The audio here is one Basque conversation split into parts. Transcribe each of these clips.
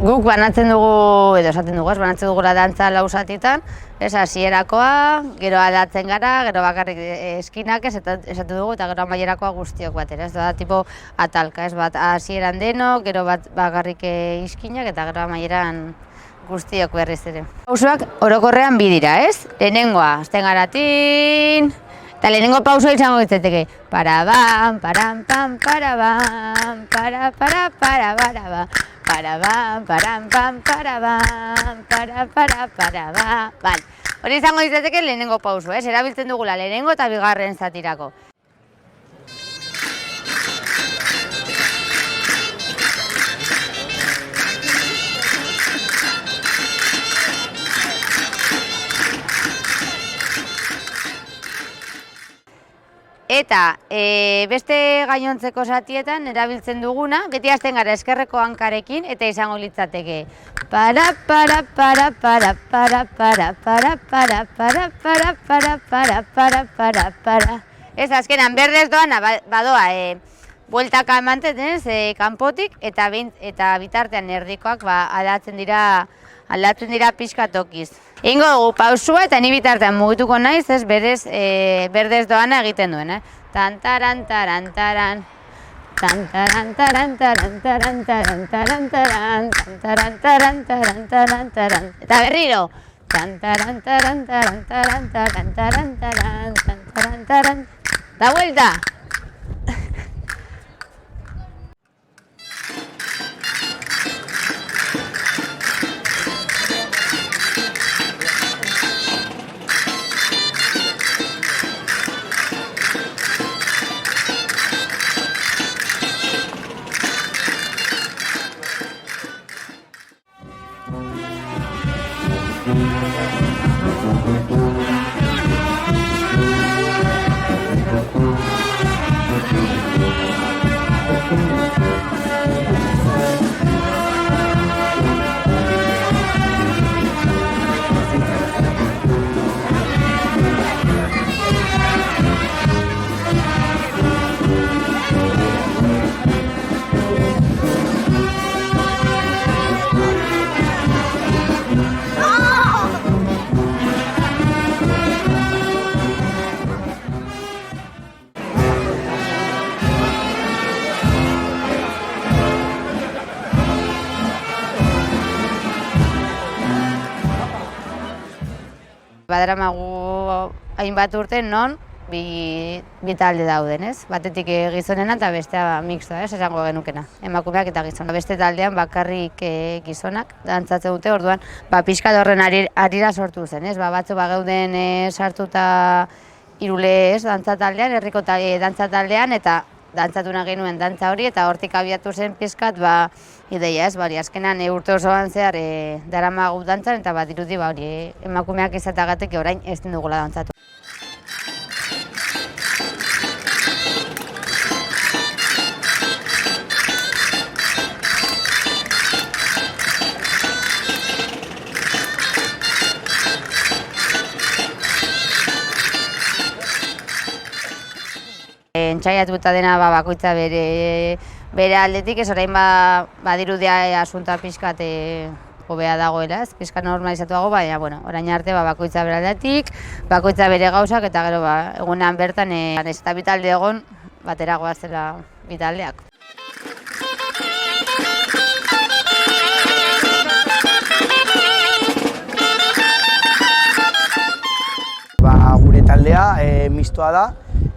Guk banatzen dugu, edo esaten dugu, banatzen dugula dantza lau zatitan, hasierakoa, gero aldatzen gara, gero bakarrik eskinak esatu dugu, eta gero amaierakoa guztiok batera, ez da, tipo atalka, ez bat, hasieran denok, gero bat bakarrik iskinak, eta gero amaieran guztiok berriz ere. Pausoak orokorrean bi dira, ez? Lehenengoa, hasten garatin, eta lehenengo pausoa izango ditzeteke. Parabam, param, pam, parabam, para, barabam. Parabam, param, pam, parabam, para. Bale, hori izango ditzeteke lehenengo pauso, ez? Erabiltzen dugula lehenengo eta bigarren zatirako. Eta beste gainontzeko zatietan erabiltzen duguna, beti hasten gara eskerreko hankarekin eta izango litzateke. Para. Ez azkenan berdez doana badoa bueltaka emanten kanpotik eta bitartean erdikoak aldatzen dira pixka tokiz. Egingo dugu pausua eta ni bitartean mugituko naiz, ez berdez doana egiten duen. Tantaran, taran, taran, tantaran, taran, taran, taran, taran, taran, taran, tantaran, taran, taran, taran, taran. Eta berriro. Tantaran, taran, taran, taran, taran, taran, taran, tantaran, taran. Da vuelta. Badaramagu hainbat urte non bi talde dauden, ez? Batetik gizonena eta bestea mixtoa, ez? Esango genukena, emakumeak eta gizona. Beste taldean bakarrik gizonak dantzatzen dute, orduan pixka horren harira sortu zen, ez? Batzu geuden sartuta Irule, ez? Dantza taldean, herriko dantza taldean, eta dantzatu nahi genuen dantza hori, eta hortik abiatu zen pizkat ideia, ez? Azkenan urte osoan zehar daramagu dantzan, eta dirudi hori emakumeak izatagatik orain ez dugula dantzatu. Entzaiatuta dena bakoitza bere aldetik, ez orain badirudia asunta pixkat hobea dagoela, ez pixka normalizatuago, baina orain arte bakoitza bere aldetik, bakoitza bere gauzak, eta gero egunean bertan ez eta bitalde egon batera goazela bitaldeak. Gure taldea mistoa da,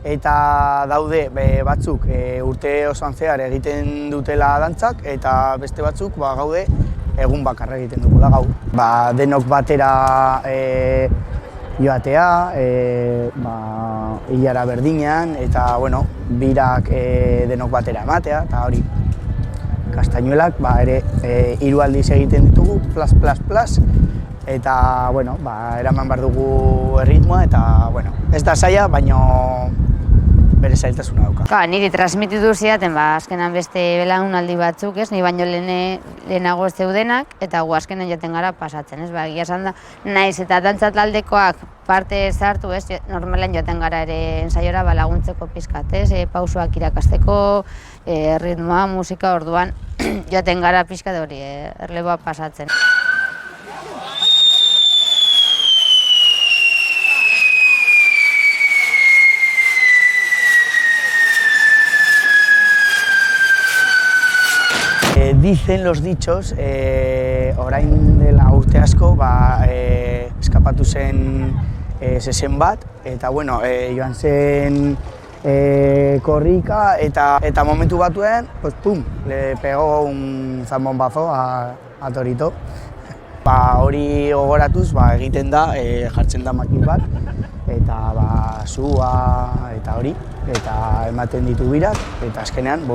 eta daude batzuk urte osoan zehar egiten dutela dantzak, eta beste batzuk gaude egun bakarra egiten dugula gau. Denok batera joatea, hilara berdinean, eta birak denok batera ematea, eta hori kastainuelak ere 3 aldiz egiten ditugu, plas, eta eraman behar dugu erritmoa, eta ez da zaila, baina bere zailtasuna dauka. Niri transmititu zidaten, azkenan beste belaunaldi batzuk, ez, ni baino lehenago ez zeudenak, eta gu azkenan jaten gara pasatzen, ez, egia esan da, naiz eta dantza taldekoak parte sartu, ez, normalean joaten gara ere ensaiora laguntzeko pizkat, ez, pausoak irakasteko, ritmoa, musika, orduan, joaten gara pixka hori, erleboa pasatzen. Dicen los dichos, orain dela urte asko, eskapatu zen zezen bat, eta bueno, joan zen korrika, eta momentu batuen, pues pum, le pegó un zambombazo a Torito. Hori gogoratuz, egiten da, jartzen da makil bat, eta sua eta hori, eta ematen ditu birak, eta azkenean,